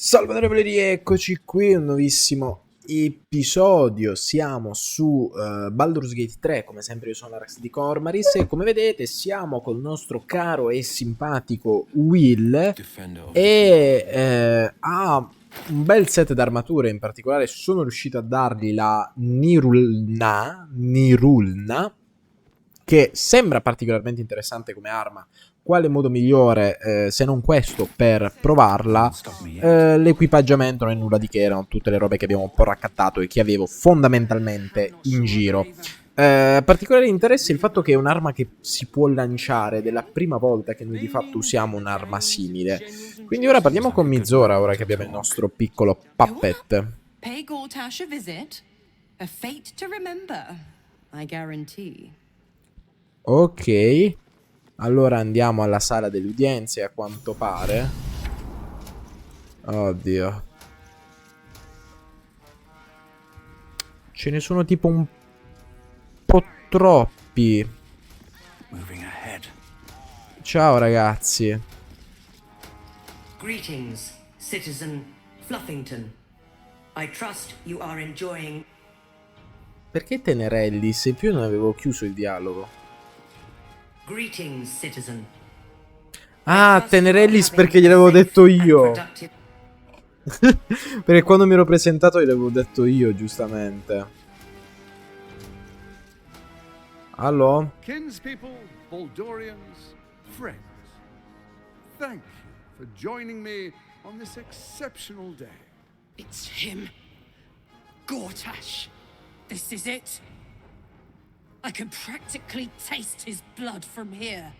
Salve onorevoli, rieccoci qui, un nuovissimo episodio. Siamo su Baldur's Gate 3, come sempre io sono Larax di Kormaris e come vedete siamo col nostro caro e simpatico Will e ha un bel set d'armature. In particolare sono riuscito a dargli la Nirulna, che sembra particolarmente interessante come arma. Quale modo migliore, se non questo, per provarla? L'equipaggiamento non è nulla di che, erano tutte le robe che abbiamo un po' raccattato e che avevo fondamentalmente in giro. Particolare interesse il fatto che è un'arma che si può lanciare, ed è la prima volta che noi di fatto usiamo un'arma simile. Quindi ora parliamo con Mizora, ora che abbiamo il nostro piccolo puppet. Pay Gortash a visit. A fate to remember, I guarantee. Ok, allora andiamo alla sala delle udienze, a quanto pare. Oddio. Ce ne sono tipo un po' troppi. Ciao ragazzi. Greetings, citizen Fluffington. I trust you are enjoying. Perché Tenerelli? Se più non avevo chiuso il dialogo. Greetings, citizen. Ah, Tenerellis perché gliel'avevo detto io. Perché quando mi ero presentato gliel'avevo detto io, giustamente. Allo? Kinspeople, Baldurians, friends. Thank you for joining me on this exceptional day. It's him. Gortash. This is it. I can practically taste his blood from here.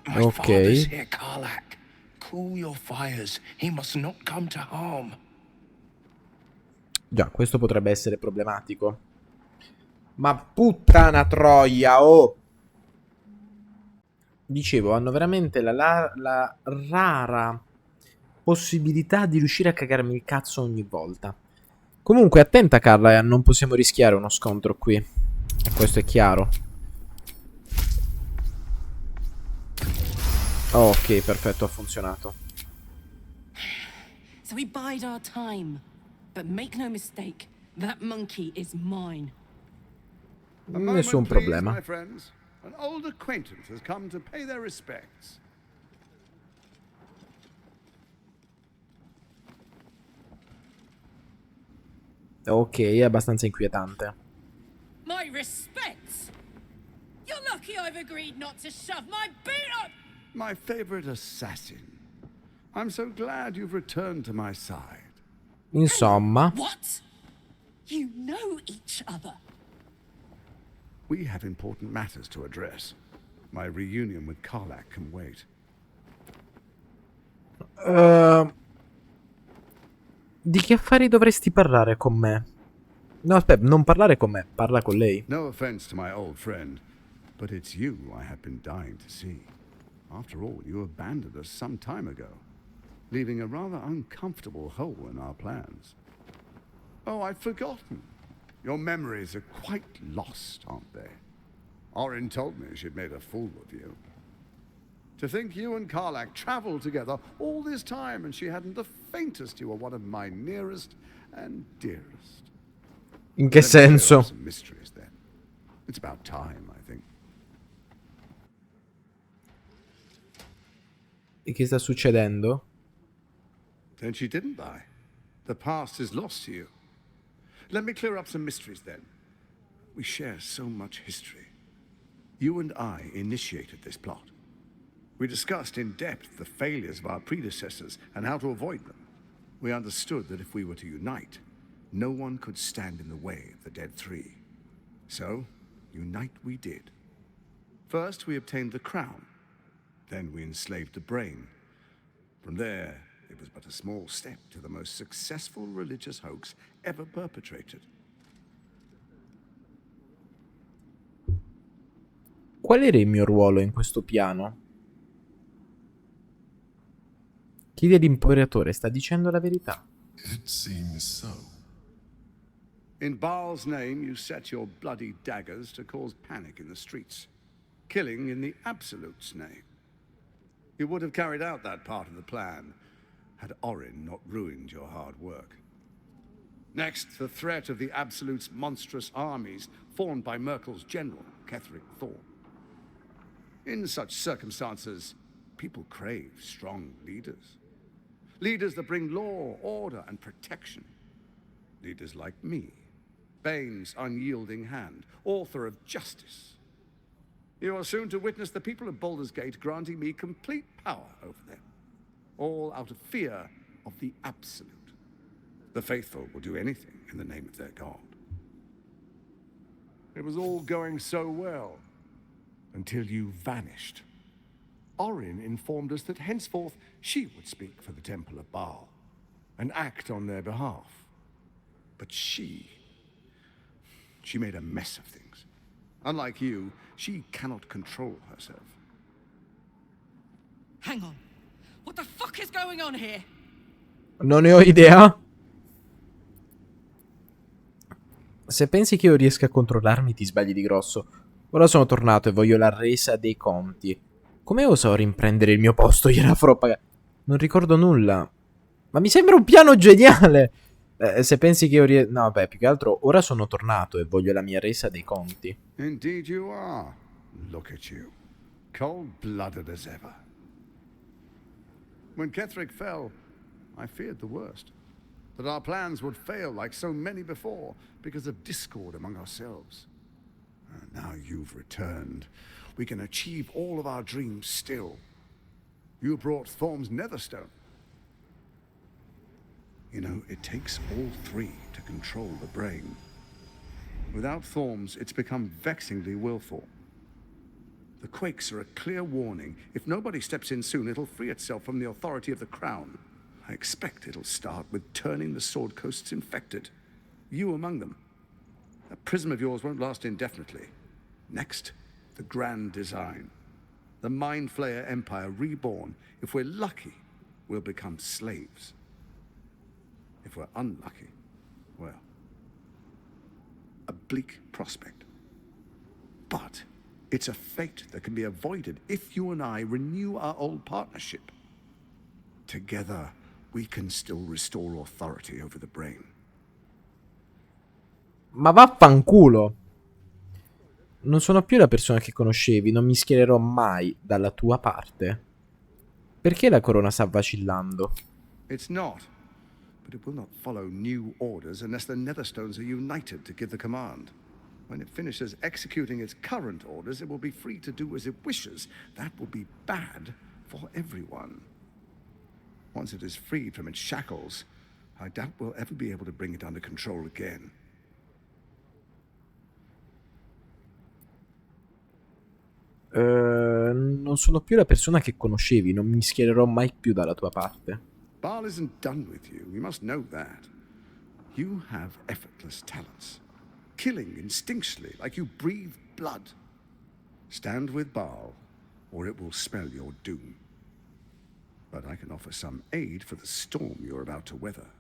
My father's here, Karlak. Cool your fires. He must not come to harm. Già, questo potrebbe essere problematico. Ma puttana troia, oh! Dicevo, hanno veramente la rara possibilità di riuscire a cagarmi il cazzo ogni volta. Comunque, attenta Carla, non possiamo rischiare uno scontro qui. E questo è chiaro. Oh, ok, perfetto, ha funzionato. So we bide our time. But make no mistake, that monkey is mine. Nessun Moment, please, problema. my friends. An old acquaintance has come to pay their respects. Ok, è abbastanza inquietante. My respects. You're lucky I've agreed not to shove my boot up. My favorite assassin. I'm so glad you've returned to my side. Insomma. What? You know each other. We have important matters to address. My reunion with Karlak can wait. Di che affari dovresti parlare con me? No, aspetta, non parlare con me, parla con lei. No offense to my old friend, but it's you I have been dying to see. After all, you abandoned us some time ago, leaving a rather uncomfortable hole in our plans. Oh, I'd forgotten. Your memories are quite lost, aren't they? Orin told me she'd made a fool of you. To think you and Karlak traveled together all this time and she hadn't the faintest you were one of my nearest and dearest. In che senso? Some mysteries then. It's about time, I think. E che sta succedendo? Then she didn't die. The past is lost to you. Let me clear up some mysteries then. We share so much history. You and I initiated this plot. We discussed in depth the failures of our predecessors and how to avoid them. We understood that if we were to unite, no one could stand in the way of the Dead Three. So, unite we did. First, we obtained the crown. Then we enslaved the brain. From there, it was but a small step to the most successful religious hoax ever perpetrated. Qual era il mio ruolo in questo piano? Chiedi all'imperatore, sta dicendo la verità. It seems so. In Baal's name, you set your bloody daggers to cause panic in the streets, killing in the Absolute's name. You would have carried out that part of the plan, had Orin not ruined your hard work. Next, the threat of the Absolute's monstrous armies formed by Merkel's general, Ketheric Thorn. In such circumstances, people crave strong leaders. Leaders that bring law, order, and protection. Leaders like me, Bane's unyielding hand, author of justice. You are soon to witness the people of Baldur's Gate granting me complete power over them, all out of fear of the Absolute. The faithful will do anything in the name of their god. It was all going so well, until you vanished. Orin informed us that henceforth she would speak for the Temple of Baal, and act on their behalf. But she made a mess of things. Unlike you, she cannot control herself. Hang on. What the fuck is going on here? Non ne ho idea. Se pensi che io riesca a controllarmi, ti sbagli di grosso. Ora sono tornato e voglio la resa dei conti. Come oso rimprendere il mio posto? Gliela farò pagare. Non ricordo nulla. Ma mi sembra un piano geniale. Se pensi che io no, beh, più che altro ora sono tornato e voglio la mia resa dei conti. Indeed you are. Look at you. Cold-blooded as ever. When Ketheric fell, I feared the worst. That our plans would fail like so many before because of discord among ourselves. Now you've returned. We can achieve all of our dreams still. You brought Thorm's Netherstone. You know, it takes all three to control the brain. Without Thorm's, it's become vexingly willful. The quakes are a clear warning. If nobody steps in soon, it'll free itself from the authority of the Crown. I expect it'll start with turning the Sword Coasts infected. You among them. That prism of yours won't last indefinitely. Next, the grand design. The Mind Flayer Empire reborn. If we're lucky, we'll become slaves. If we're unlucky, well, a bleak prospect. But it's a fate that can be avoided if you and I renew our old partnership. Together, we can still restore authority over the brain. Ma vaffanculo. Non sono più la persona che conoscevi, non mi schiererò mai dalla tua parte. Perché la corona sta vacillando? It's not, but it will not follow new orders unless the Netherstones are united to give the command. When it finishes executing its current orders, it will be free to do as it wishes. That will be bad for everyone. Once it is freed from its shackles, I doubt we'll ever be able to bring it under control again. Non sono più la persona che conoscevi, non mi schiererò mai più dalla tua parte. Baal isn't done with you, you must know that. You have effortless talents, killing instinctually like you breathe blood. Stand with Baal, or it will spell your doom. But I can offer some aid for the storm you're about to weather.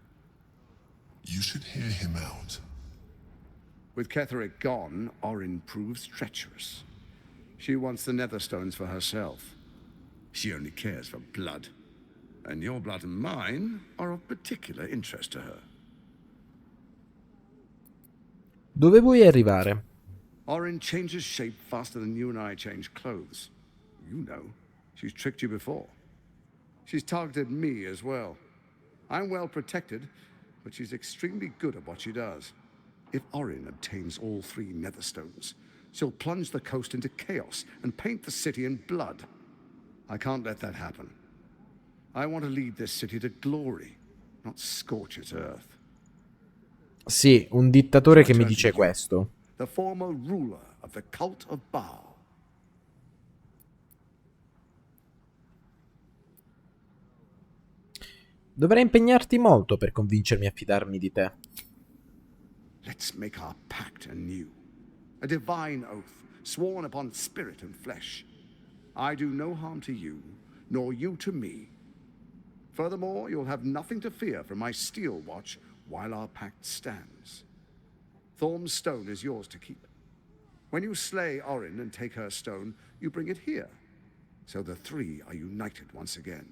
You should hear him out. With Ketheric gone, Orin proves treacherous. She wants the Netherstones for herself. She only cares for blood. And your blood and mine are of particular interest to her. Dove vuoi arrivare? Orin changes shape faster than you and I change clothes. You know, she's tricked you before. She's targeted me as well. I'm well protected, but she's extremely good at what she does. If Orin obtains all three Netherstones, she'll plunge the coast into chaos and paint the city in blood. I can't let that happen. I want to lead this city to glory, not scorch its earth. Sì, un dittatore che mi dice questo. The former ruler of the cult of Baal. Dovrei impegnarti molto per convincermi a fidarmi di te. Let's make our pact anew. A divine oath, sworn upon spirit and flesh. I do no harm to you, nor you to me. Furthermore, you'll have nothing to fear from my steel watch while our pact stands. Thorm's stone is yours to keep. When you slay Orin and take her stone, you bring it here, so the three are united once again.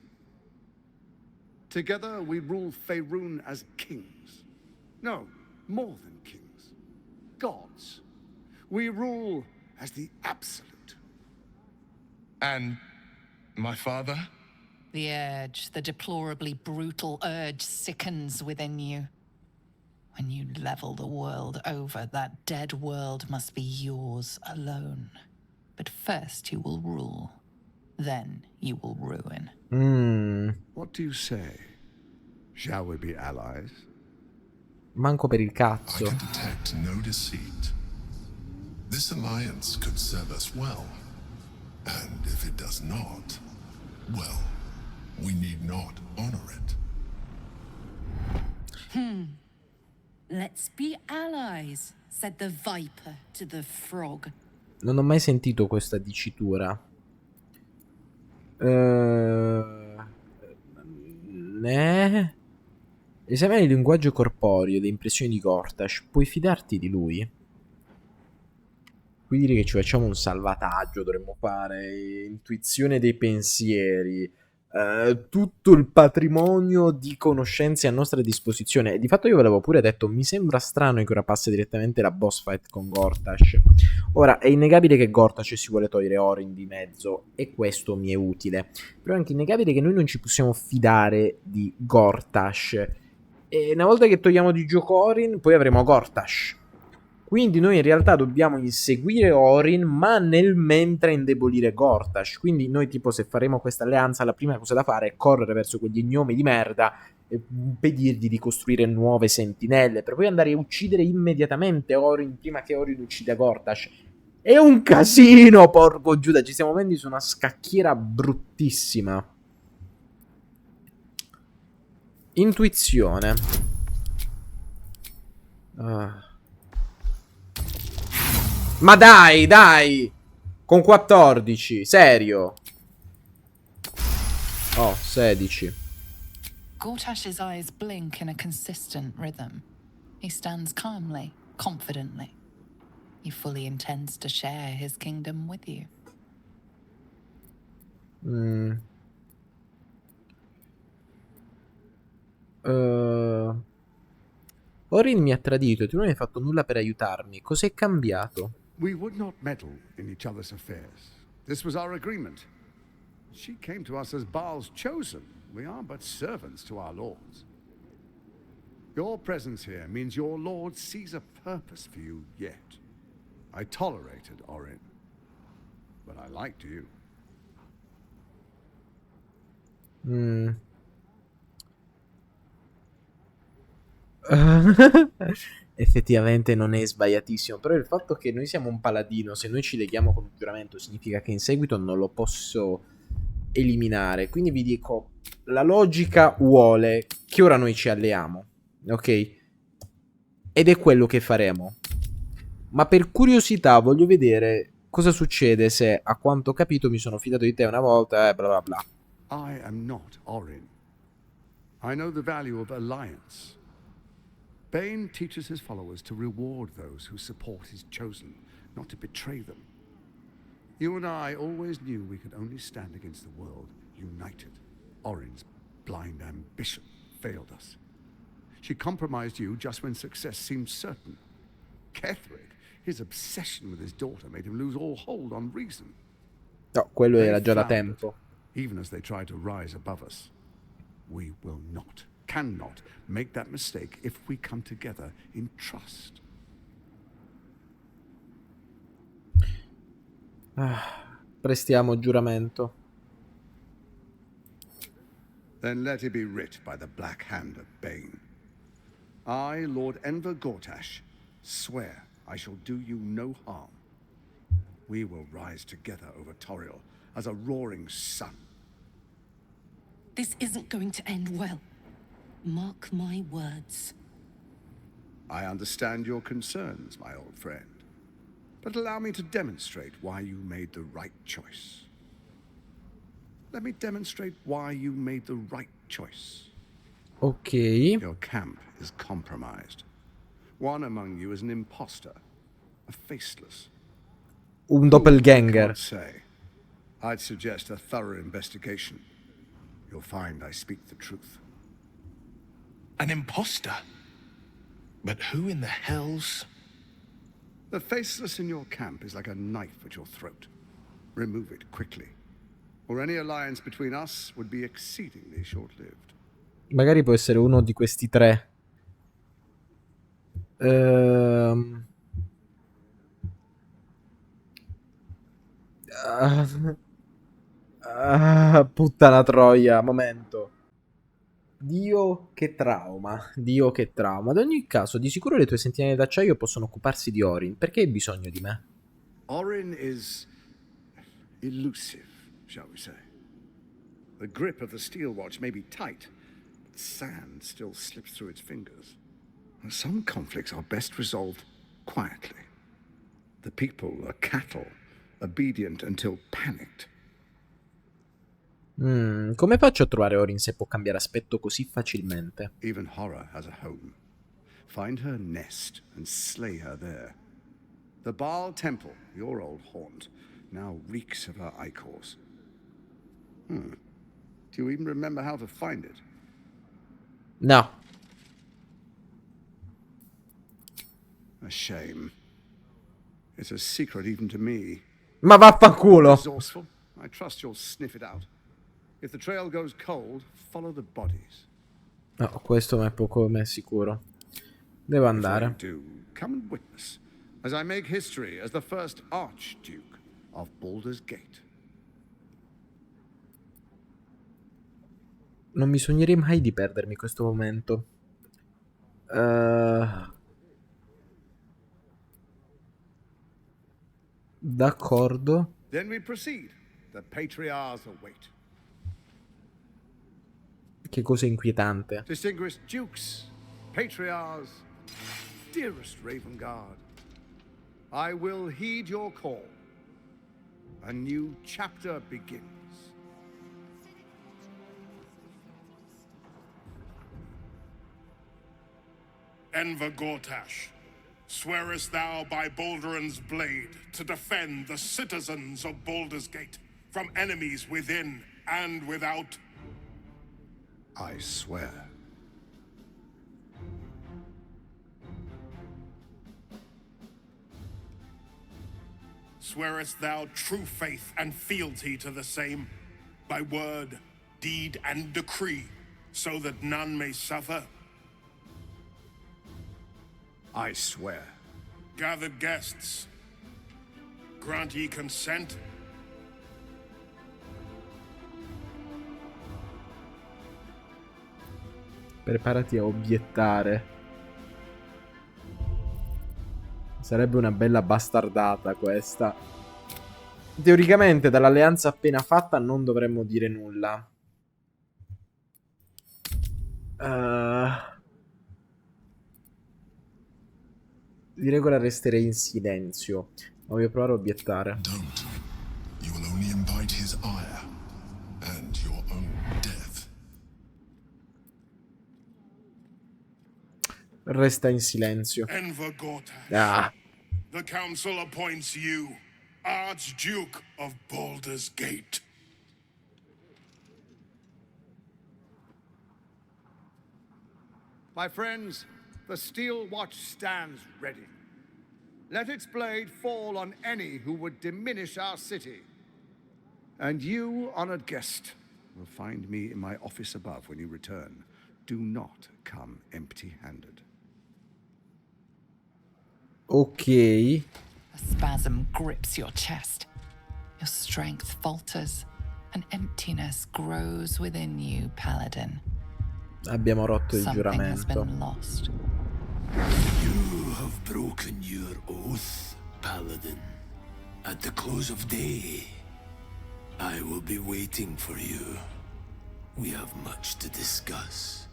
Together we rule Faerun as kings. No, more than kings. Gods. We rule as the absolute. And my father? The urge, the deplorably brutal urge sickens within you. When you level the world over, that dead world must be yours alone. But first you will rule. Then you will ruin. What do you say? Shall we be allies? Manco per il I cazzo. can detect no deceit. This alliance could serve us well. And if it does not, well, we need not honor it. Let's be allies, said the viper to the frog. Non ho mai sentito questa dicitura. Esamina il linguaggio corporeo e le impressioni di Gortash. Puoi fidarti di lui? Qui dire che ci facciamo un salvataggio, dovremmo fare intuizione dei pensieri, tutto il patrimonio di conoscenze a nostra disposizione. E di fatto io ve l'avevo pure detto, mi sembra strano che ora passi direttamente la boss fight con Gortash. Ora, è innegabile che Gortash si vuole togliere Orin di mezzo, e questo mi è utile. Però è anche innegabile che noi non ci possiamo fidare di Gortash. E una volta che togliamo di gioco Orin, poi avremo Gortash. Quindi noi in realtà dobbiamo inseguire Orin, ma nel mentre indebolire Gortash. Quindi noi tipo se faremo questa alleanza, la prima cosa da fare è correre verso quegli gnomi di merda e impedirgli di costruire nuove sentinelle, per poi andare a uccidere immediatamente Orin prima che Orin uccida Gortash. È un casino, porco Giuda, ci stiamo muovendo su una scacchiera bruttissima. Intuizione. Ma dai, dai! Con 14, serio. Oh, 16. Gortash's eyes blink in a consistent rhythm. He stands calmly, confidently. He fully intends to share his kingdom with you. Orin mi ha tradito e tu non hai fatto nulla per aiutarmi. Cos'è cambiato? We would not meddle in each other's affairs. This was our agreement. She came to us as Baal's chosen. We are but servants to our lords. Your presence here means your lord sees a purpose for you yet. I tolerated Orin, but I liked you. Effettivamente non è sbagliatissimo, però il fatto che noi siamo un paladino, se noi ci leghiamo con un giuramento, significa che in seguito non lo posso eliminare. Quindi vi dico, la logica vuole che ora noi ci alleiamo, ok? Ed è quello che faremo. Ma per curiosità voglio vedere cosa succede se, a quanto ho capito, mi sono fidato di te una volta e bla bla bla. I am not Orin. I know the value of alliance. Bane teaches his followers to reward those who support his chosen, not to betray them. You and I always knew we could only stand against the world united. Orin's blind ambition failed us. She compromised you just when success seemed certain. Ketherick, his obsession with his daughter made him lose all hold on reason. No, quello They era già da floundered, tempo. even as they tried to rise above us. We will not, cannot make that mistake if we come together in trust. Prestiamo giuramento. Then let it be writ by the black hand of Bane. I, Lord Enver Gortash, swear I shall do you no harm. We will rise together over Toriel as a roaring sun. This isn't going to end well. Mark my words. I understand your concerns, my old friend. But allow me to demonstrate why you made the right choice. Let me demonstrate why you made the right choice. Ok. Your camp is compromised. One among you is an imposter, a faceless. Un I doppelganger. can't say. I'd suggest a thorough investigation. You'll find I speak the truth. An imposter? But who in the hell's... The faceless in your camp is like a knife at your throat. Remove it quickly, or any alliance between us would be exceedingly short-lived. Magari può essere uno di questi tre. Puttana troia, momento. Dio che trauma, Dio che trauma. Ad ogni caso, di sicuro le tue sentinelle d'acciaio possono occuparsi di Orin. Perché hai bisogno di me? Orin is elusive, shall we say. The grip of the steel watch may be tight, but sand still slips through its fingers. Some conflicts are best resolved quietly. The people are cattle, obedient until panicked. Come faccio a trovare Orin se può cambiare aspetto così facilmente? Even horror has a home. Find her nest and slay her there. The Baal Temple, your old haunt, now reeks of her ichors. Do you even remember how to find it? No. A shame. It's a secret even to me. Ma vaffanculo! Resourceful. I trust you'll sniff it out. If the trail goes cold, follow the bodies. No, questo è poco me sicuro. Devo andare. If they do, come and witness, as I make history as the first Archduke of Baldur's Gate. Non mi sognerei mai di perdermi questo momento. D'accordo. Then we proceed. The patriarchs await. Che cosa inquietante. Distinguished dukes, patriarchs, dearest Raven Guard, I will heed your call. A new chapter begins. Enver Gortash, swearest thou by Balduran's blade to defend the citizens of Baldur's Gate from enemies within and without? I swear. Swearest thou true faith and fealty to the same, by word, deed, and decree, so that none may suffer? I swear. Gathered guests, grant ye consent? Preparati a obiettare. Sarebbe una bella bastardata questa. Teoricamente dall'alleanza appena fatta non dovremmo dire nulla. Di regola resterei in silenzio. Ma voglio provare a obiettare. Don't. You will only invite his ire and your own death. Resta in silenzio. Enver Gortash. Ah. The council appoints you Archduke of Baldur's Gate. My friends, the steel watch stands ready. Let its blade fall on any who would diminish our city. And you, honored guest, will find me in my office above when you return. Do not come empty-handed. Ok. A spasm grips your chest. Your strength falters. An emptiness grows within you, Paladin. Abbiamo rotto il Something has giuramento. been lost. You have broken your oath, Paladin. At the close of day, I will be waiting for you. We have much to discuss.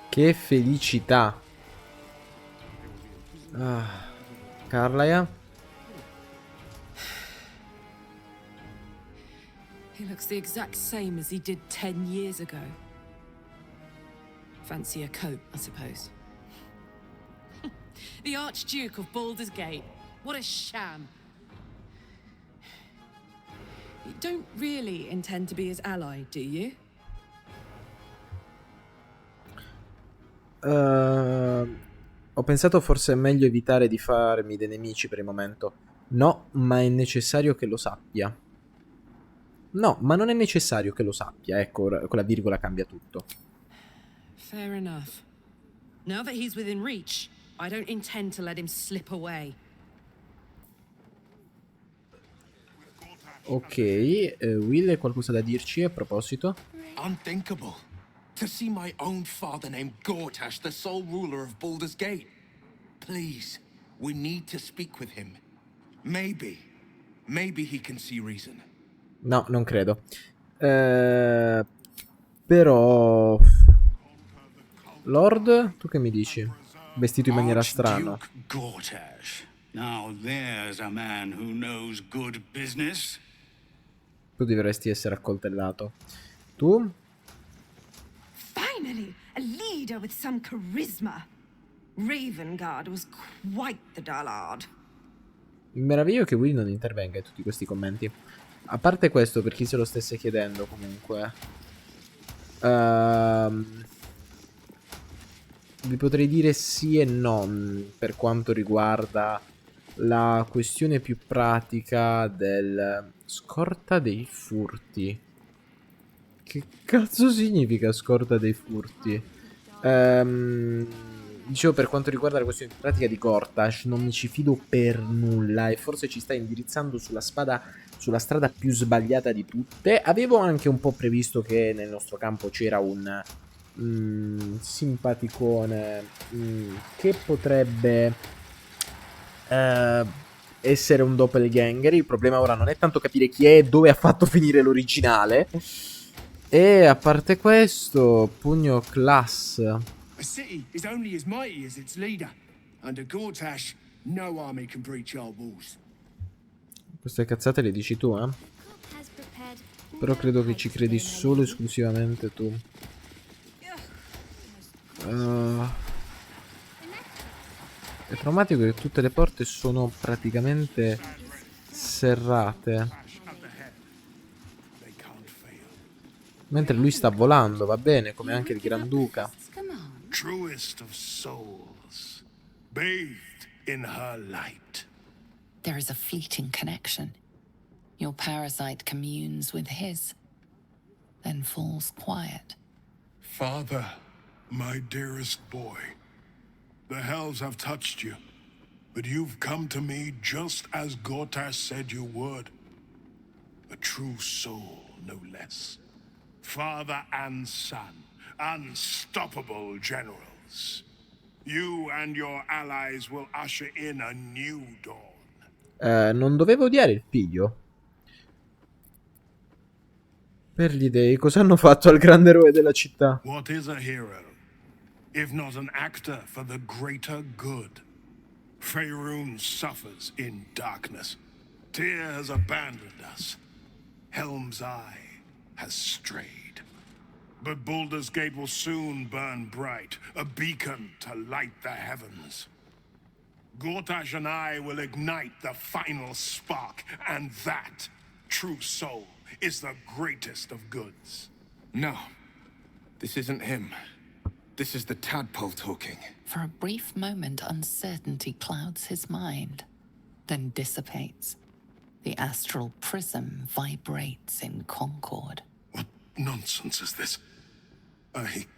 Che felicità. Ah. Carlaia. He looks the exact same as he did 10 years ago. Fancy a coat, I suppose. The Archduke of Baldur's Gate. What a sham. You don't really intend to be his ally, do you? Ho pensato forse è meglio evitare di farmi dei nemici per il momento. No, ma è necessario che lo sappia. No, ma non è necessario che lo sappia. Ecco, con la virgola cambia tutto. Fair enough. Now that he's within reach, I don't intend to let him slip away. Ok, Will, hai qualcosa da dirci a proposito? Unthinkable. To see my own father named Gortash, the sole ruler of Baldur's Gate. Please, we need to speak with him. Maybe he can see reason. No, non credo. Però... Lord, tu che mi dici? Vestito in maniera strana. Archduke Gortash. Now there's a man who knows good business. Tu dovresti essere accoltellato. Tu? Finally, a leader with some charisma. Ravengard was quite the dullard. Mi meraviglio che Will non intervenga in tutti questi commenti. A parte questo, per chi se lo stesse chiedendo comunque, vi potrei dire sì e no per quanto riguarda la questione più pratica del scorta dei furti. Che cazzo significa scorta dei furti? Dicevo, per quanto riguarda la questione più pratica di Gortash, non mi ci fido per nulla e forse ci sta indirizzando sulla strada più sbagliata di tutte. Avevo anche un po' previsto che nel nostro campo c'era un simpaticone che potrebbe essere un doppelganger. Il problema ora non è tanto capire chi è e dove ha fatto finire l'originale. E a parte questo, pugno class. A city is only as mighty as its leader. Under Gortash, no army can breach our walls. Queste cazzate le dici tu, eh? Però credo che ci credi solo e esclusivamente tu. È traumatico che tutte le porte sono praticamente serrate. Mentre lui sta volando, va bene, come anche il Granduca. Truest of souls, bathed in her light. There is a fleeting connection. Your parasite communes with his, then falls quiet. Father, my dearest boy, the hells have touched you, but you've come to me just as Gortash said you would. A true soul, no less. Father and son, unstoppable generals. You and your allies will usher in a new dawn. Non dovevo odiare il figlio? Per gli dei, cosa hanno fatto al grande eroe della città? What is a hero, if not an actor for the greater good? Faerun suffers in darkness. Tyr has abandoned us. Helm's Eye has strayed. But Baldur's Gate will soon burn bright, a beacon to light the heavens. Gortash and I will ignite the final spark, and that, true soul, is the greatest of goods. No, this isn't him. This is the tadpole talking. For a brief moment, uncertainty clouds his mind, then dissipates. The astral prism vibrates in concord. What nonsense is this?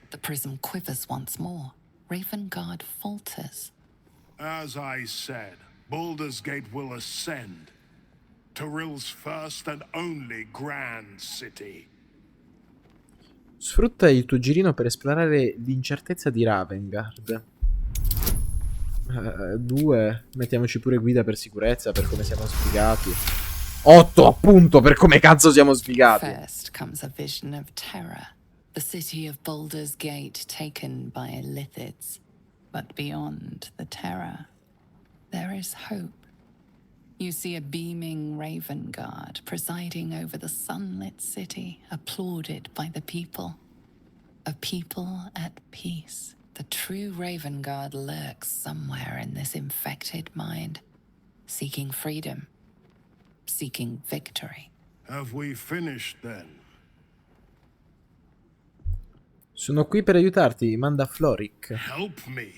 The prism quivers once more. Ravengard falters. As I said, Baldur's Gate will ascend. Torill's first and only grand city. Sfrutta il tuo girino per esplorare l'incertezza di Ravengard. 2. Mettiamoci pure guida per sicurezza, per come siamo sfigati. 8, appunto, per come cazzo siamo sfigati. First comes a vision of terror. The city of Baldur's Gate taken by Illithids. But beyond the terror, there is hope. You see a beaming Ravengard presiding over the sunlit city, applauded by the people. A people at peace. The true Ravengard lurks somewhere in this infected mind, seeking freedom, seeking victory. Have we finished then? Sono qui per aiutarti, manda Floric. Help me.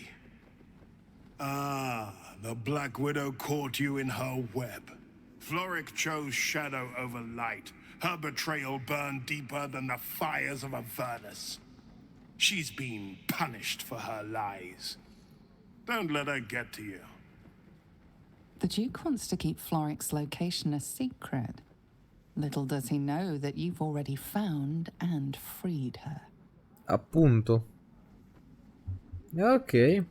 Ah, the Black Widow caught you in her web. Floric chose shadow over light. Her betrayal burned deeper than the fires of Avernus. She's been punished for her lies. Don't let her get to you. The Duke wants to keep Floric's location a secret. Little does he know that you've already found and freed her. Appunto. Ok.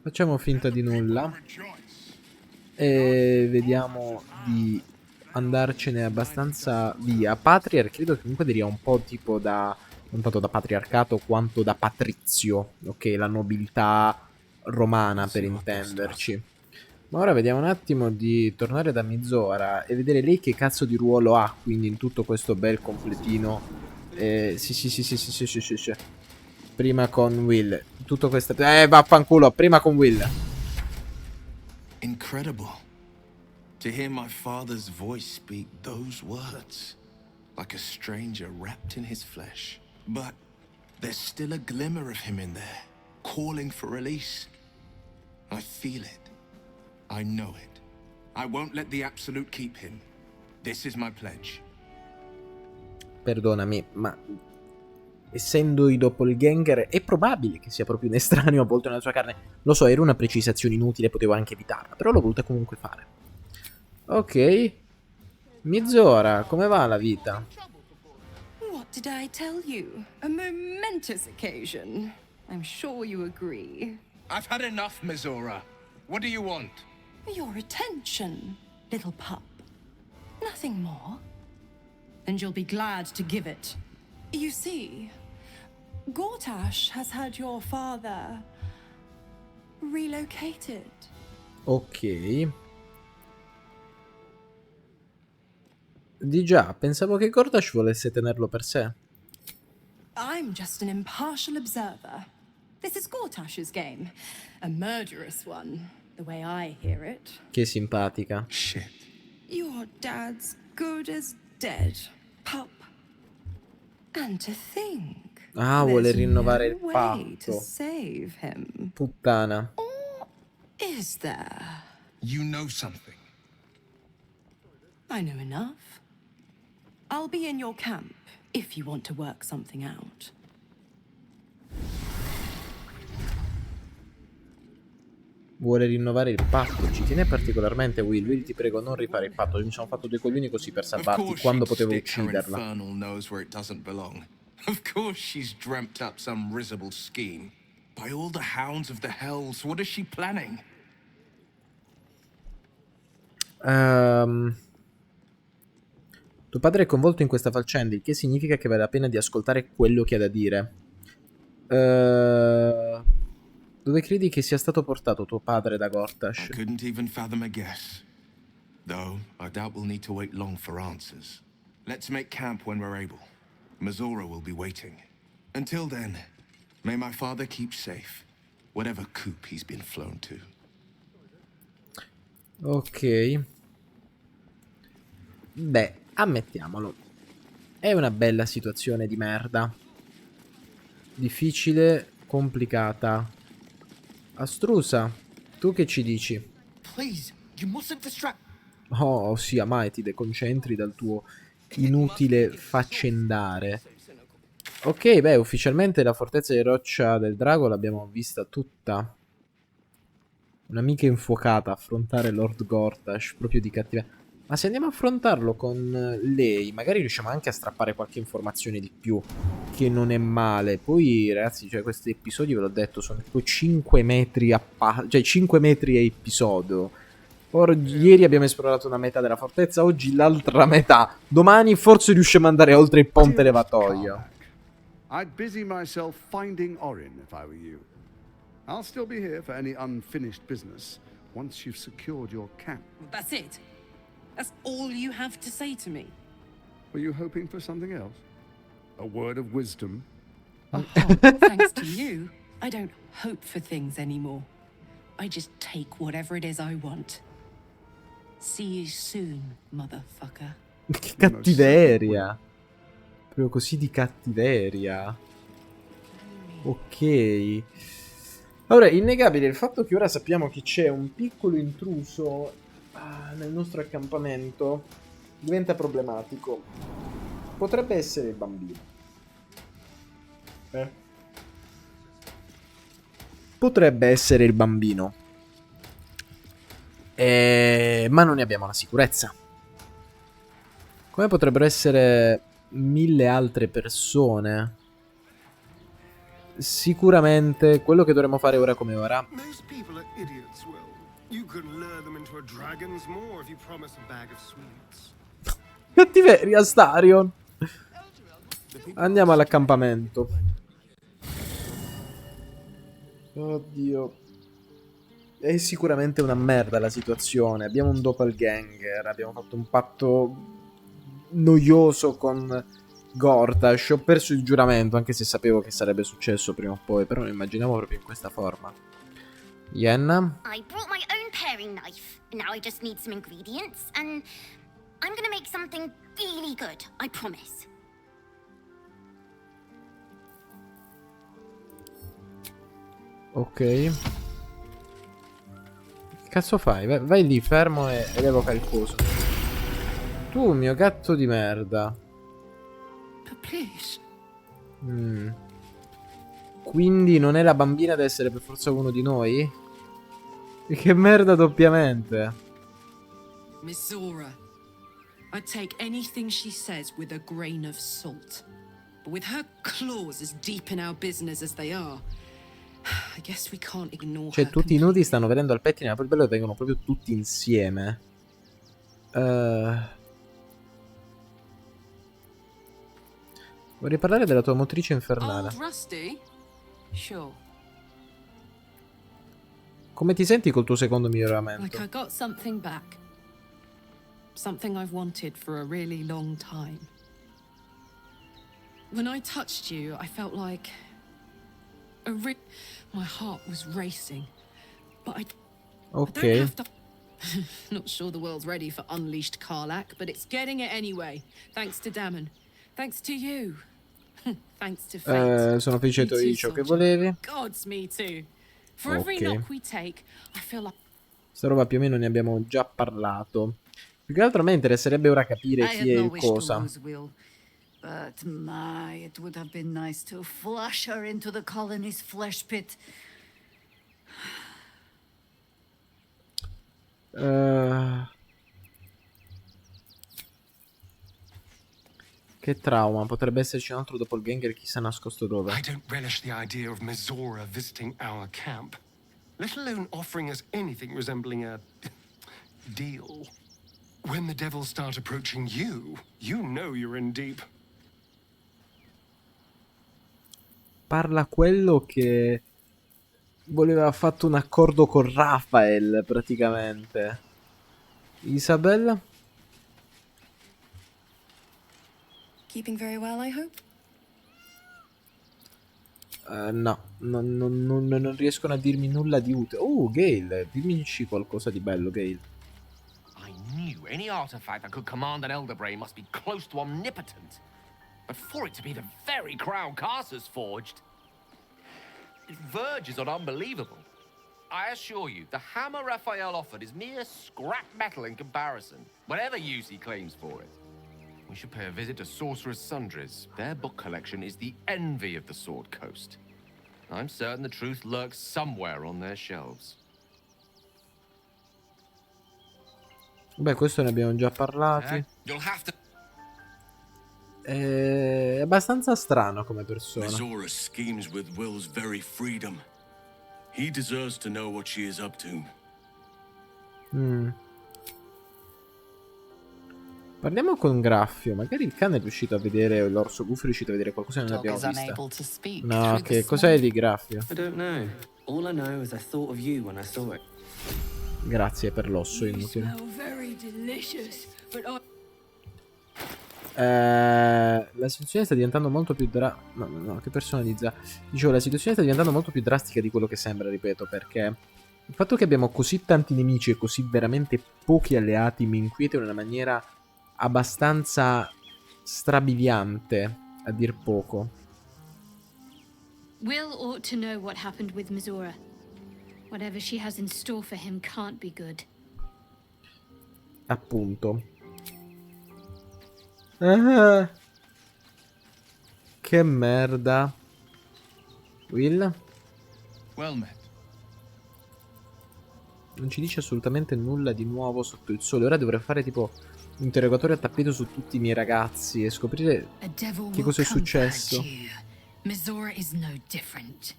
Facciamo finta di nulla. E vediamo di andarcene abbastanza via. Patriar credo che comunque diria un po' tipo da... non tanto da patriarcato quanto da patrizio. Ok, la nobiltà romana per intenderci. Ma ora vediamo un attimo di tornare da Mizora e vedere lei che cazzo di ruolo ha. Quindi in tutto questo bel completino. Sì. Prima con Will. Tutto questo... vaffanculo. Prima con Will. Incredible. To hear my father's voice speak those words. Like a stranger wrapped in his flesh. But there's still a glimmer of him in there. Calling for release. I feel it. I know it. I won't let the Absolute keep him. This is my pledge. Perdonami, ma essendo i doppelganger è probabile che sia proprio un estraneo avvolto nella sua carne. Lo so, era una precisazione inutile, potevo anche evitarla, però l'ho voluta comunque fare. Ok. Mizora, come va la vita? What did I tell you? A momentous occasion. I'm sure you agree. I've had enough, Mizora. What do you want? Your attention, little pup. Nothing more. And you'll be glad to give it. You see, Gortash has had your father relocated. Ok. Di già, pensavo che Gortash volesse tenerlo per sé. I'm just an impartial observer. This is Gortash's game. A murderous one, the way I hear it. Che simpatica. Shit. Your dad's good as dead, pup. And to think, Ah, vuole rinnovare il no way to patto. save him. Puttana. Or is there? You know something. I know enough. I'll be in your camp if you want to work something out. Vuole rinnovare il patto. Ci tiene particolarmente Will. Will, ti prego, non rifare il patto. Mi sono fatto due coglioni così per salvarti quando potevo ucciderla. Of course she's dreamt up some risible scheme. By all the hounds of the hells, what is she planning? Tuo padre è coinvolto in questa faccenda, il che significa che vale la pena di ascoltare quello che ha da dire. Dove credi che sia stato portato tuo padre da Gortash? I couldn't even fathom a guess. Though, I doubt we'll need to wait long for answers. Let's make camp when we're able. Mizora will be waiting. Until then, may my father keep safe, whatever coop he's been flown to. Ok. Beh, ammettiamolo. È una bella situazione di merda. Difficile, complicata. Astrusa, tu che ci dici? Please, you mustn't distract. Oh, sia mai ti deconcentri dal tuo inutile faccendare. Ok, beh, ufficialmente la fortezza di roccia del drago l'abbiamo vista tutta. Un'amica infuocata, affrontare Lord Gortash, proprio di cattiva. Ma se andiamo a affrontarlo con lei, magari riusciamo anche a strappare qualche informazione di più, che non è male. Poi, ragazzi, cioè, questi episodi, ve l'ho detto, sono tipo 5 metri cioè 5 metri a episodio. Ieri abbiamo esplorato una metà della fortezza, oggi l'altra metà. Domani forse riusciamo ad andare oltre il ponte levatoio. I'd busy myself finding Orin if I were you. I'll still be here for any unfinished business once you've secured your camp. That's it? That's all you have to say to me? Were you hoping for something else? A word of wisdom? Oh, thanks to you, I don't hope for things anymore. I just take whatever it is I want. See you soon, motherfucker. Che cattiveria. Proprio così di cattiveria. Ok. Allora, è innegabile il fatto che ora sappiamo che c'è un piccolo intruso nel nostro accampamento diventa problematico. Potrebbe essere il bambino. Potrebbe essere il bambino. Ma non ne abbiamo la sicurezza. Come potrebbero essere 1000 altre persone. Sicuramente quello che dovremmo fare ora come ora. Cattiveria, Starion. Andiamo all'accampamento. Oddio. È sicuramente una merda la situazione. Abbiamo un doppelganger. Abbiamo fatto un patto noioso con Gortash. Ho perso il giuramento, anche se sapevo che sarebbe successo prima o poi. Però lo immaginavo proprio in questa forma. Yenna. I brought my own paring knife. Now I just need some ingredients and I'm gonna make something really good, I promise. Ok. Che cazzo fai? Vai lì, fermo e evoca il coso. Tu, mio gatto di merda. Please. Quindi non è la bambina ad essere per forza uno di noi? E che merda doppiamente. Miss Zora, I take anything she says with a grain of salt. But with her claws as deep in our business as they are, I guess we can't ignore Cioè, her tutti i nudi stanno venendo al pettine, ma poi il bello è che vengono proprio tutti insieme. Vorrei parlare della tua motrice infernale. Old Rusty? Sure. Come ti senti col tuo secondo miglioramento? Like I got something back. Something I've wanted for a really long time. When I touched you, I felt like my heart was racing. But I don't have to. Not sure the world's ready for unleashed Karlach, but it's getting it anyway. Thanks to Dammon. Thanks to you. Thanks to fate. Sono felice di ciò che volevi. Gods, me too. For every knock we take, I feel like sta roba più o meno ne abbiamo già parlato. Più che altro a me interesserebbe ora capire chi è il cosa. But my, it would have been nice to flush her into the colony's flesh pit. Che trauma, potrebbe esserci un altro doppelganger chissà nascosto dove. I don't relish the idea of Mizora visiting our camp, let alone offering us anything resembling a deal. When the devils start approaching you, you know you're in deep. Parla quello che voleva fatto un accordo con Raphael praticamente. Isabella? Keeping very well, I hope? No, non riescono a dirmi nulla di utile. Gale, dimmici qualcosa di bello, Gale. I knew any artifact that could command an Elder Brain must be close to omnipotent. But for it to be the very crown Carcer's forged, it verges on unbelievable. I assure you, the hammer Raphael offered is mere scrap metal in comparison, whatever use he claims for it. We should pay a visit to Sorcerer's Sundries. Their book collection is the envy of the Sword Coast. I'm certain the truth lurks somewhere on their shelves. Beh, questo ne abbiamo già parlati. È abbastanza strano come persona. Mizora schemes with Will's very freedom. He deserves to know what she is up to. Parliamo con Graffio. Magari il cane è riuscito a vedere, l'orso buffo è riuscito a vedere qualcosa che non abbiamo visto. No, che cos'è di Graffio? I don't know. All I know is I thought of you when I saw it. Grazie per l'osso inutile. La situazione sta diventando molto più no, che personalizza. Dicevo, la situazione sta diventando molto più drastica di quello che sembra, ripeto, perché il fatto che abbiamo così tanti nemici e così veramente pochi alleati mi inquieta in una maniera abbastanza strabiliante. A dir poco. Will ought to know what happened with Mizora. Whatever she has in store for him can't be good. Appunto. Ah, che merda. Will? Well met. Non ci dice assolutamente nulla di nuovo sotto il sole. Ora dovrei fare tipo un interrogatorio a tappeto su tutti i miei ragazzi e scoprire che cosa è successo. Mizora is no different.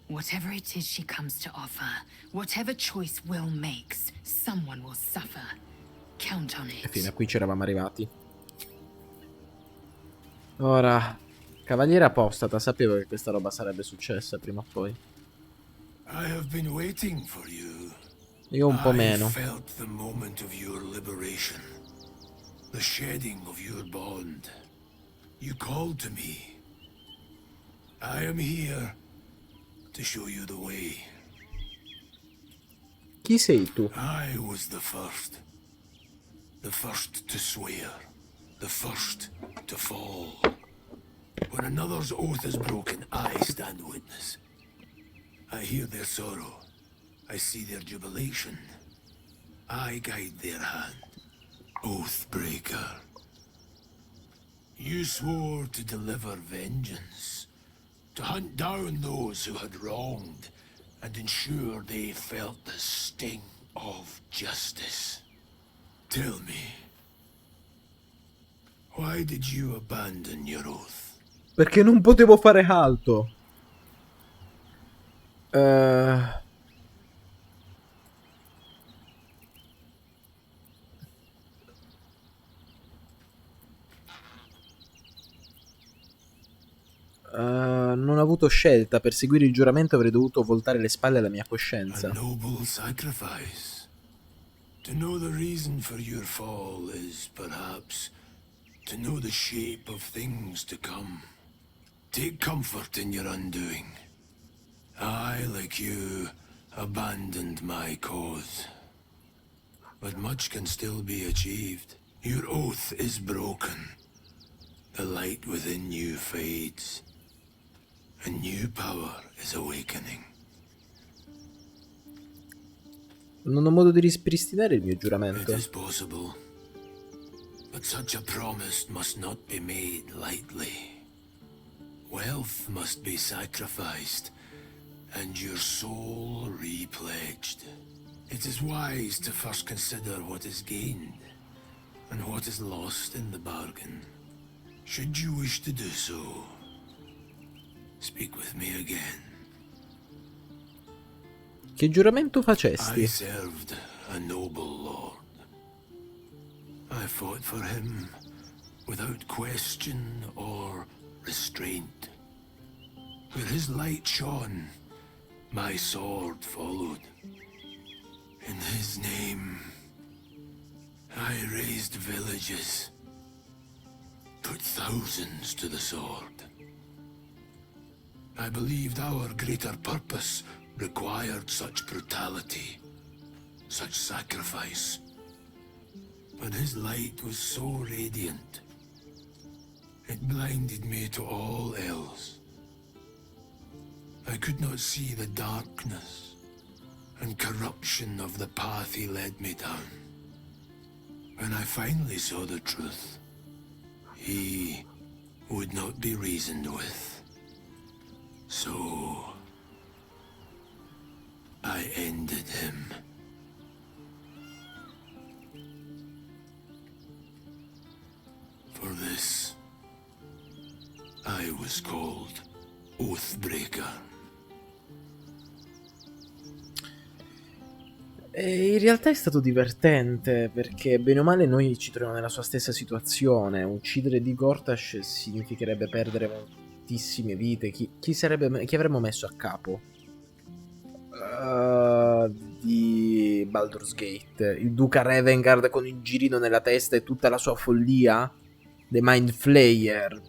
Whatever it is she comes to offer, whatever choice Will makes, someone will suffer. Count on it. E fino a qui ci eravamo arrivati. Ora, Cavaliere Apostata, sapevo che questa roba sarebbe successa prima o poi. I have been waiting for you. Io un po' meno. I felt the moment of your liberation, the shedding of your bond. You called to me. I am here to show you the way. Chi sei tu? I was the first to swear, the first to fall. When another's oath is broken, I stand witness. I hear their sorrow. I see their jubilation. I guide their hand. Oathbreaker. You swore to deliver vengeance, to hunt down those who had wronged, and ensure they felt the sting of justice. Tell me, why did you abandon your oath? Perché non potevo fare altro. Non ho avuto scelta. Per seguire il giuramento avrei dovuto voltare le spalle alla mia coscienza. A noble sacrifice. To know the reason for your fall is perhaps to know the shape of things to come. Take comfort in your undoing. I, like you, abandoned my cause. But much can still be achieved. Your oath is broken. The light within you fades. A new power is awakening. Non ho modo di ripristinare il mio giuramento. It is possible. But such a promise must not be made lightly. Wealth must be sacrificed, and your soul repledged. It is wise to first consider what is gained, and what is lost in the bargain. Should you wish to do so, speak with me again. Che giuramento facesti? I served a noble lord. I fought for him without question or restraint. Where his light shone, my sword followed. In his name, I raised villages, put thousands to the sword. I believed our greater purpose required such brutality, such sacrifice. But his light was so radiant, it blinded me to all else. I could not see the darkness and corruption of the path he led me down. When I finally saw the truth, he would not be reasoned with. So I ended him. For this, I was called Oathbreaker. E in realtà è stato divertente, perché bene o male noi ci troviamo nella sua stessa situazione. Uccidere di Gortash significherebbe perdere moltissime vite. Chi avremmo messo a capo? Di Baldur's Gate, il duca Revengard con il girino nella testa e tutta la sua follia, The Mind Flayer,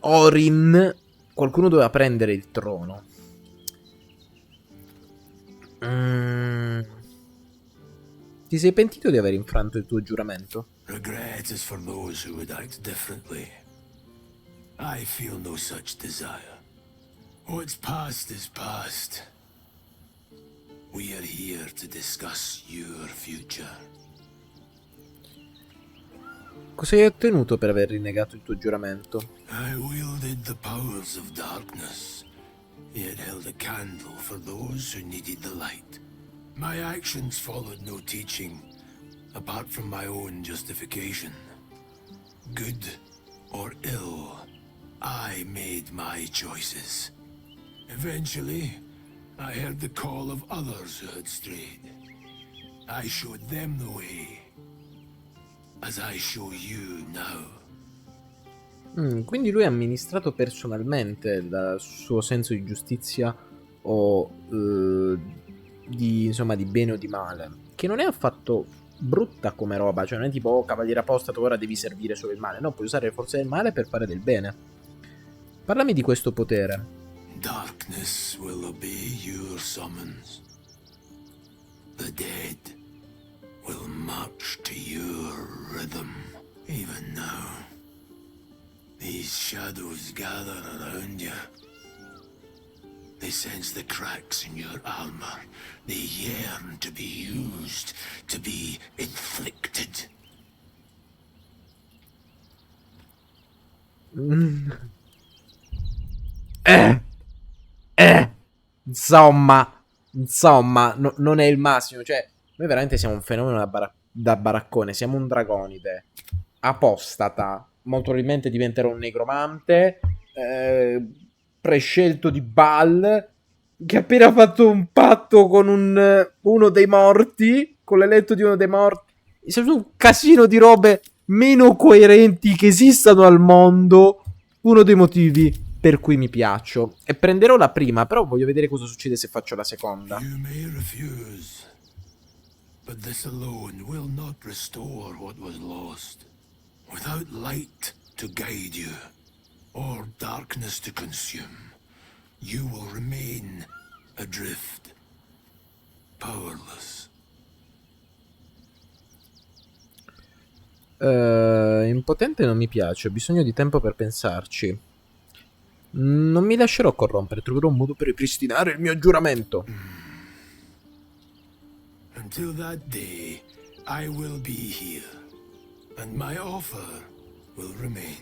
Orin. Qualcuno doveva prendere il trono. Ti sei pentito di aver infranto il tuo giuramento? Regret is for those who would act differently. I feel no such desire. What's past is past. We are here to discuss your future. Cosa hai ottenuto per aver rinnegato il tuo giuramento? I wielded the powers of darkness, yet held a candle for those who needed the light. My actions followed no teaching, apart from my own justification. Good or ill, I made my choices. Eventually, I heard the call of others who had strayed. I showed them the way, as I show you now. Quindi lui ha amministrato personalmente dal suo senso di giustizia o insomma, di bene o di male, che non è affatto brutta come roba, cioè non è tipo oh, cavaliere apostato, ora devi servire solo il male, no, puoi usare le forze del male per fare del bene. Parlami di questo potere. Darkness will obey your summons. The dead will march to your rhythm. Even now, these shadows gather around you. They sense the cracks in your armor. They yearn to be used, to be inflicted. Insomma, non è il massimo. Cioè, noi veramente siamo un fenomeno da baraccone. Siamo un dragonide. Apostata. Molto probabilmente diventerò un negromante. Prescelto di Bal. Che ha appena fatto un patto con uno dei morti. Con l'eletto di uno dei morti. C'è un casino di robe meno coerenti che esistano al mondo. Uno dei motivi per cui mi piaccio. E prenderò la prima, però voglio vedere cosa succede se faccio la seconda. You may refuse, but this alone will not restore what was lost. Without light to guide you, or darkness to consume, you will remain adrift, powerless. Impotente non mi piace, ho bisogno di tempo per pensarci. Non mi lascerò corrompere, troverò un modo per ripristinare il mio giuramento. Until that day, I will be here, and my offer will remain.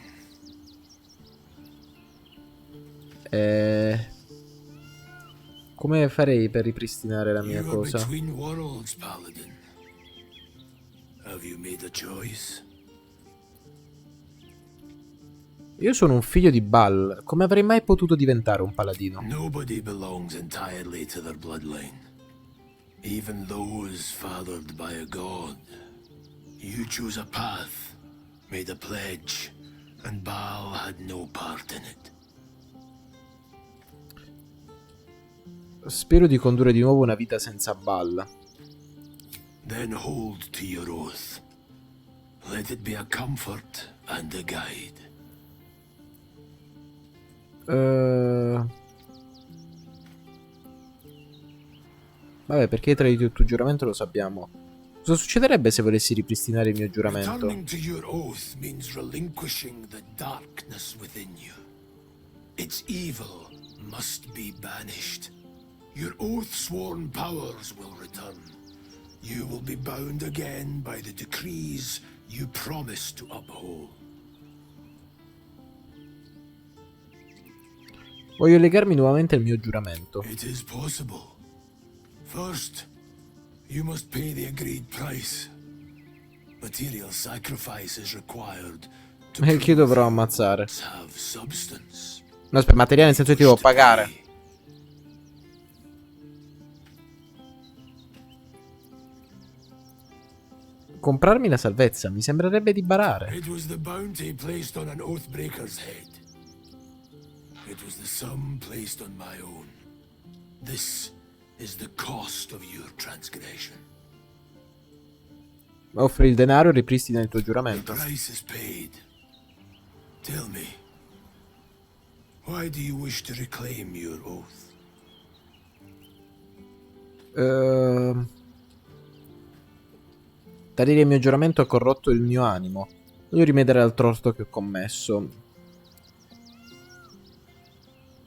Come farei per ripristinare la mia You are cosa? between worlds, Paladin. Have you made a choice? Io sono un figlio di Bal, come avrei mai potuto diventare un paladino? Nobody belongs entirely to their bloodline. Even those fathered by a god. You chose a path, made a pledge, and Baal had no part in it. Spero di condurre di nuovo una vita senza Bal. Then hold to your oath. Let it be a comfort and a guide. Vabbè, perché hai tradito il tuo giuramento lo sappiamo. Cosa succederebbe se volessi ripristinare il mio giuramento? Returning to your oath means relinquishing the darkness within you. Its evil must be banished. Your oath-sworn powers will return. You will be bound again by the decrees you promised to uphold. Voglio legarmi nuovamente al mio giuramento. It is possible. First, you must pay the agreed price. Material sacrifice is required to E chi dovrò ammazzare? have substance. No, aspetta, materiale nel senso che ti devo pagare. Comprarmi la salvezza, mi sembrerebbe di barare. It was the bounty placed on an oathbreaker's head. It was the sum placed on my own. This is the cost of your transgression. Offri il denaro e ripristina il tuo giuramento. The price is paid. Tell me, why do you wish to reclaim your oath? Tradire il mio giuramento ha corrotto il mio animo. Voglio rimediare al torto che ho commesso.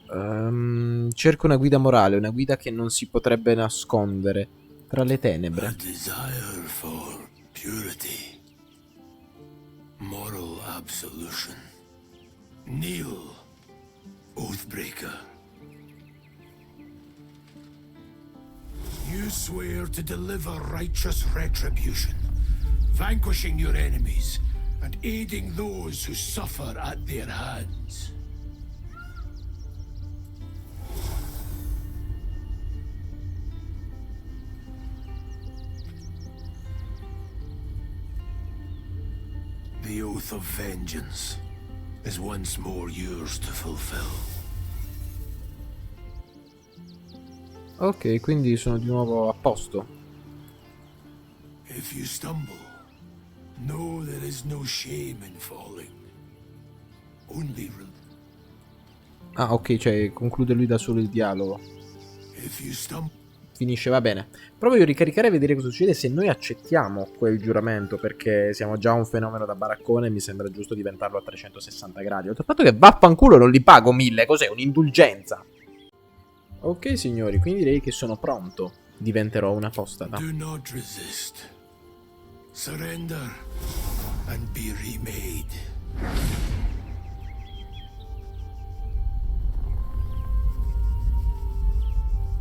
Cerco una guida morale, una guida che non si potrebbe nascondere tra le tenebre. A desire for purity. Moral absolution. Kneel, Oathbreaker. You swear to deliver righteous retribution, vanquishing your enemies and aiding those who suffer at their hands. The oath of vengeance is once more yours to fulfill. Ok, quindi sono di nuovo a posto. If you stumble, know there is no shame in falling. Only Ah, ok, cioè conclude lui da solo il dialogo. if you stumble. Finisce, va bene. Provo io a ricaricare e vedere cosa succede se noi accettiamo quel giuramento, perché siamo già un fenomeno da baraccone e mi sembra giusto diventarlo a 360 gradi. Oltre al fatto che vaffanculo non li pago 1000, cos'è? Un'indulgenza. Ok signori, quindi direi che sono pronto. Diventerò un apostata. Do not resist. Surrender and be remade.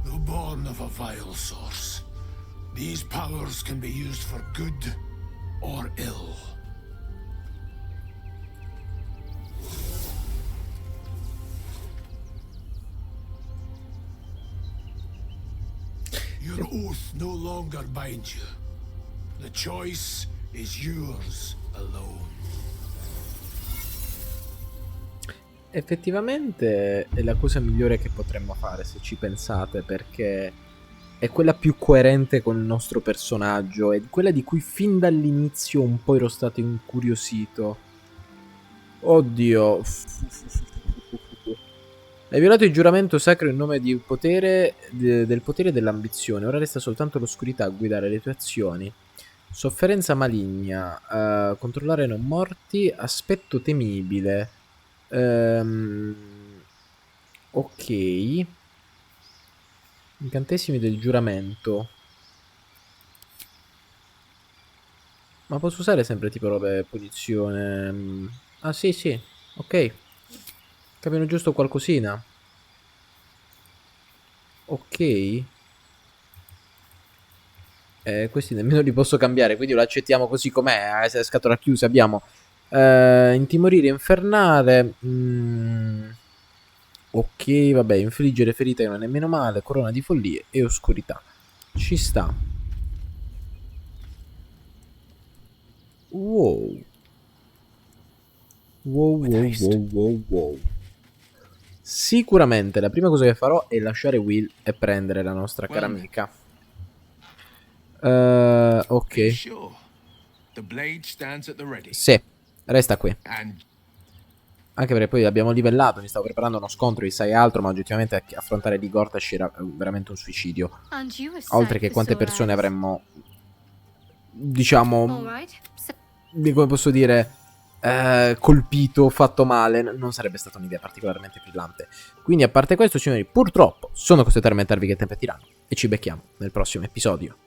Though born of a vile source, these powers can be used for good or ill. Your oath no longer binds you. The choice is yours alone. Effettivamente è la cosa migliore che potremmo fare, se ci pensate, perché è quella più coerente con il nostro personaggio, è quella di cui fin dall'inizio un po' ero stato incuriosito. Oddio. Hai violato il giuramento sacro in nome di potere, del potere e dell'ambizione. Ora resta soltanto l'oscurità a guidare le tue azioni. Sofferenza maligna, controllare non morti, aspetto temibile. Ok. Incantesimi del giuramento. Ma posso usare sempre tipo robe punizione? Ah sì sì, ok. Capiamo giusto qualcosina. Ok. Questi nemmeno li posso cambiare, quindi lo accettiamo così com'è. Scatola chiusa abbiamo intimorire, infernale. Ok, vabbè, infliggere ferite che non è meno male. Corona di follie e oscurità. Ci sta. Wow. Wow. Sicuramente la prima cosa che farò è lasciare Will e prendere la nostra cara amica. Ok. Sì, resta qui. Anche perché poi abbiamo livellato, mi stavo preparando uno scontro di 6 altro, ma oggettivamente affrontare di Gortash era veramente un suicidio. Oltre che quante persone avremmo, diciamo, come posso dire, colpito, fatto male, non sarebbe stata un'idea particolarmente brillante. Quindi a parte questo, signori, purtroppo sono costretto a mettervi che tempo è tirano e ci becchiamo nel prossimo episodio.